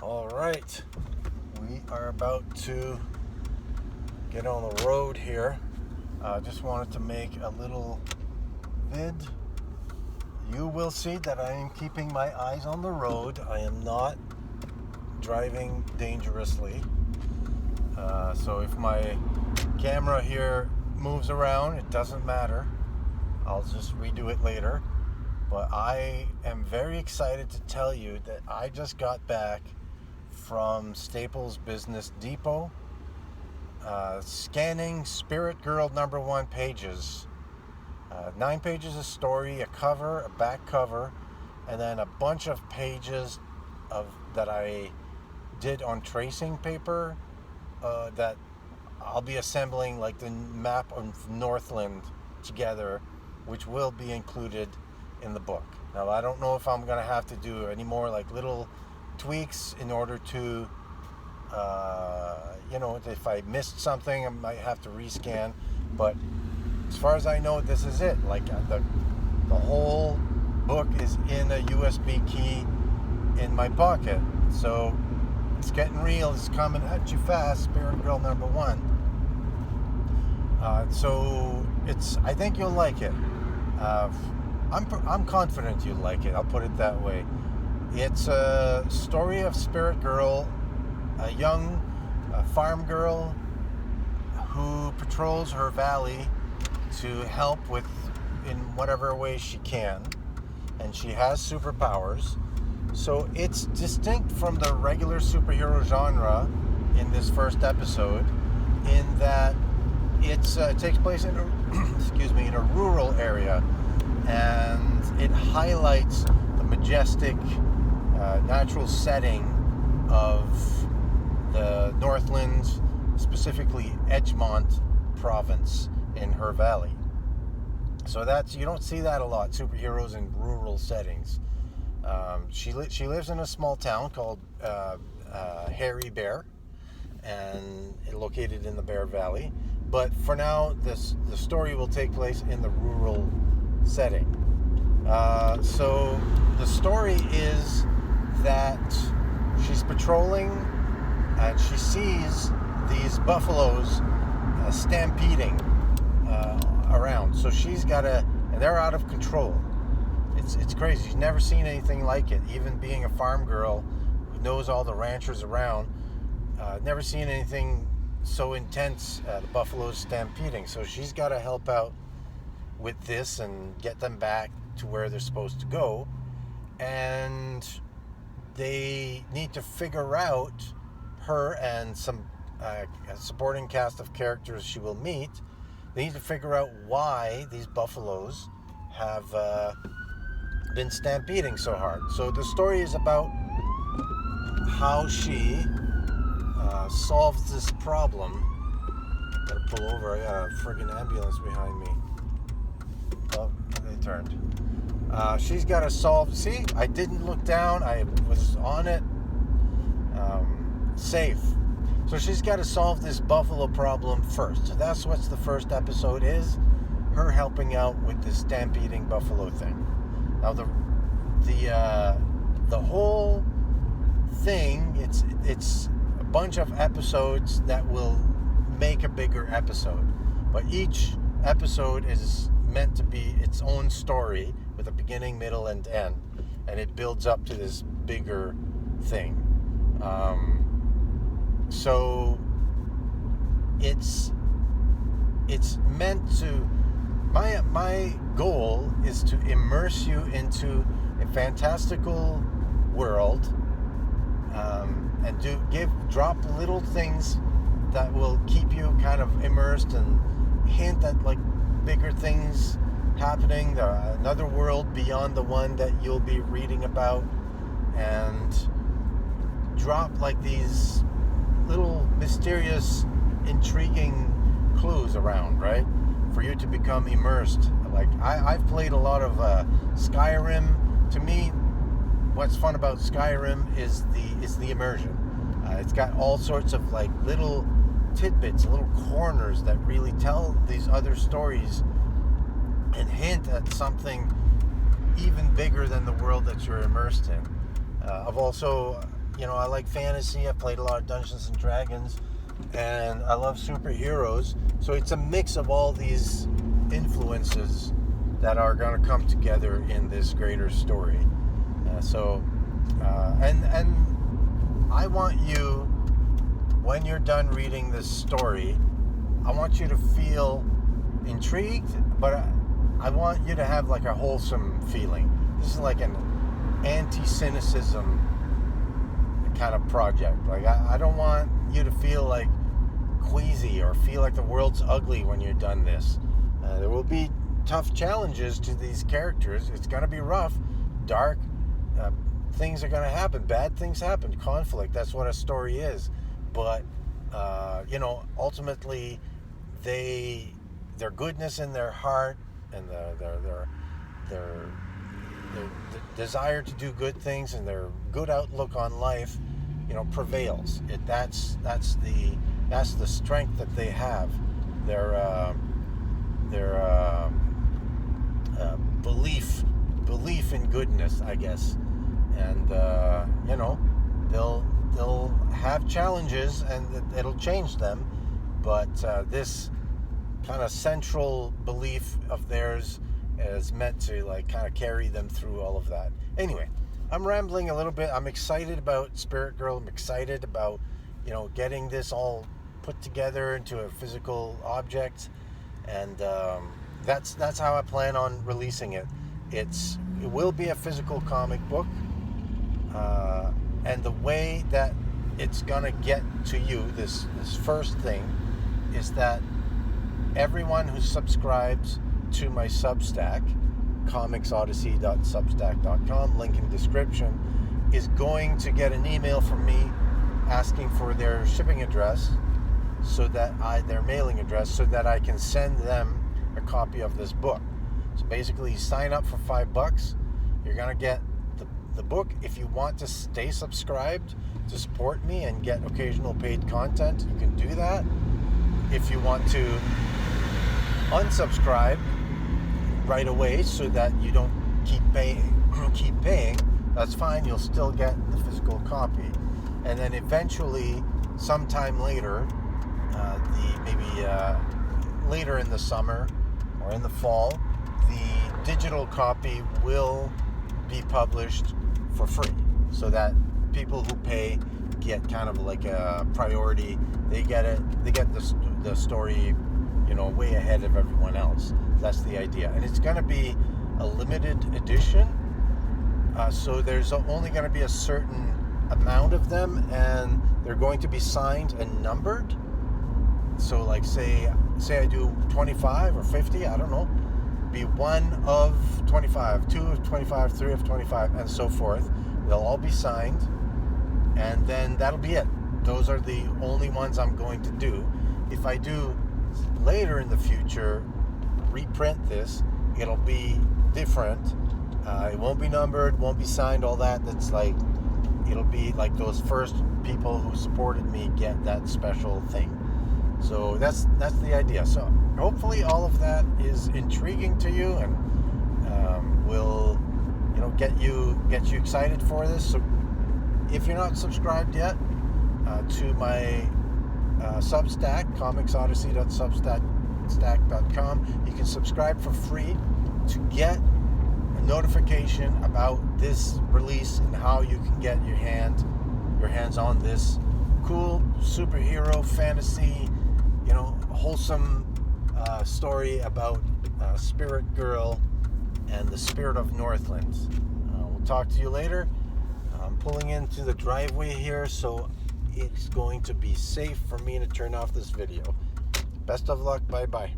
All right, we are about to get on the road here. Just wanted to make a little vid. You will see that I am keeping my eyes on the road. I am not driving dangerously. So if my camera here moves around, it doesn't matter. I'll just redo it later. But I am very excited to tell you that I just got back from Staples Business Depot, scanning Spirit Girl #1 pages. 9 pages of story, a cover, a back cover, and then a bunch of pages that I did on tracing paper that I'll be assembling like the map of Northland together, which will be included in the book. Now, I don't know if I'm going to have to do any more like little tweaks in order to, if I missed something, I might have to rescan. But as far as I know, this is it. Like the whole book is in a USB key in my pocket. So it's getting real. It's coming at you fast. Spirit Girl #1. So I think you'll like it. I'm confident you'll like it. I'll put it that way. It's a story of Spirit Girl, a young farm girl who patrols her valley to help in whatever way she can, and she has superpowers. So it's distinct from the regular superhero genre in this first episode, in that it takes place in a rural area, and it highlights the majestic natural setting of the Northlands, specifically Edgemont province in her valley. So you don't see that a lot, superheroes in rural settings. She lives in a small town called Hairy Bear, and located in the Bear Valley. But for now, the story will take place in the rural setting. So the story is that she's patrolling and she sees these buffaloes stampeding around. So and they're out of control. It's crazy. She's never seen anything like it. Even being a farm girl who knows all the ranchers around, never seen anything so intense, the buffaloes stampeding. So she's got to help out with this and get them back to where they're supposed to go. And they need to figure out, her and some supporting cast of characters she will meet, they need to figure out why these buffaloes have been stampeding so hard. So the story is about how she solves this problem. Gotta pull over. I got a friggin' ambulance behind me. Oh, they turned. She's got to solve. See, I didn't look down. I was on it. Safe. So she's got to solve this buffalo problem first. So that's what the first episode is. Her helping out with this stampeding buffalo thing. Now the whole thing, it's a bunch of episodes that will make a bigger episode. But each episode is meant to be its own story with a beginning, middle, and end, and it builds up to this bigger thing. So it's meant to. My goal is to immerse you into a fantastical world, and drop little things that will keep you kind of immersed and hint at like bigger things happening, another world beyond the one that you'll be reading about, and drop like these little mysterious, intriguing clues around, right? For you to become immersed. Like I've played a lot of Skyrim. To me, what's fun about Skyrim is the immersion. It's got all sorts of like little tidbits, little corners that really tell these other stories and hint at something even bigger than the world that you're immersed in. I've also, I like fantasy. I played a lot of Dungeons and Dragons, and I love superheroes. So it's a mix of all these influences that are going to come together in this greater story. And I want you, when you're done reading this story, I want you to feel intrigued, but I want you to have like a wholesome feeling. This is like an anti-cynicism kind of project. Like I don't want you to feel like queasy or feel like the world's ugly when you're done this. There will be tough challenges to these characters. It's going to be rough, dark. Things are going to happen. Bad things happen. Conflict. That's what a story is. But ultimately, their goodness in their heart and their desire to do good things and their good outlook on life, prevails. That's the strength that they have. Their belief in goodness, I guess, and they'll have challenges and it'll change them, but this kind of central belief of theirs is meant to like kind of carry them through all of that. Anyway, I'm rambling a little bit. I'm excited about Spirit Girl. I'm excited about getting this all put together into a physical object, and that's how I plan on releasing it. It will be a physical comic book, and the way that it's gonna get to you, this first thing, is that everyone who subscribes to my Substack, comicsodyssey.substack.com, link in description, is going to get an email from me asking for their shipping address, their mailing address, so that I can send them a copy of this book. So basically, you sign up for $5, you're gonna get the book. If you want to stay subscribed to support me and get occasional paid content, you can do that. If you want to unsubscribe right away so that you don't keep paying, that's fine. You'll still get the physical copy. And then eventually, sometime later, later in the summer or in the fall, the digital copy will be published for free, so that people who pay get kind of like a priority. They get the story, way ahead of everyone else. That's the idea. And it's going to be a limited edition, so there's only going to be a certain amount of them, and they're going to be signed and numbered. So like say I do 25 or 50, I don't know, be 1 of 25, 2 of 25, 3 of 25, and so forth. They'll all be signed, and then that'll be it. Those are the only ones I'm going to do. If I do later in the future reprint this, it'll be different. It won't be numbered, won't be signed, all that. It'll be like those first people who supported me get that special thing. So that's the idea. So hopefully all of that is intriguing to you, and will get you excited for this. So if you're not subscribed yet to my Substack, comicsodyssey.substack.com, you can subscribe for free to get a notification about this release and how you can get your hands on this cool superhero fantasy, wholesome story about Spirit Girl and the spirit of Northlands. We'll talk to you later. I'm pulling into the driveway here, so it's going to be safe for me to turn off this video. Best of luck. Bye-bye.